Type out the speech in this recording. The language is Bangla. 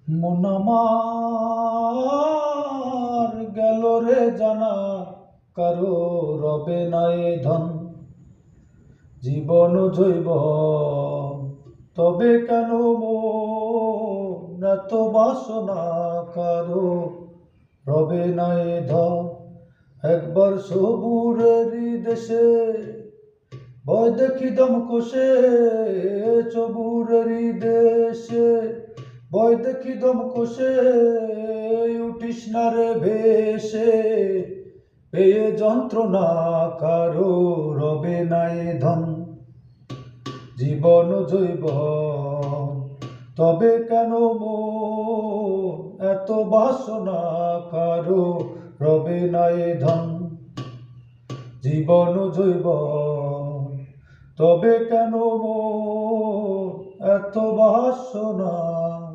মন আমার গেল রে জানা, কারো রবে নাই ধন। জীবন জৈব তবে কেন মন এত বাসনা, কারো রবে নাই ধন। একবার সবুরেরই দেশে ভয় দেখি দম কষে, সবুরেরই দেশে ভয় দেখি দম কষে, উঠিস না রে ভেসে। পেয়ে যন্ত্রণা কারো রবে নাই ধন। জীবন জৈব তবে কেন মন এত বাসনা, কারো রবে নাই ধন। জীবন জৈব তবে কেন মন এত বাসনা।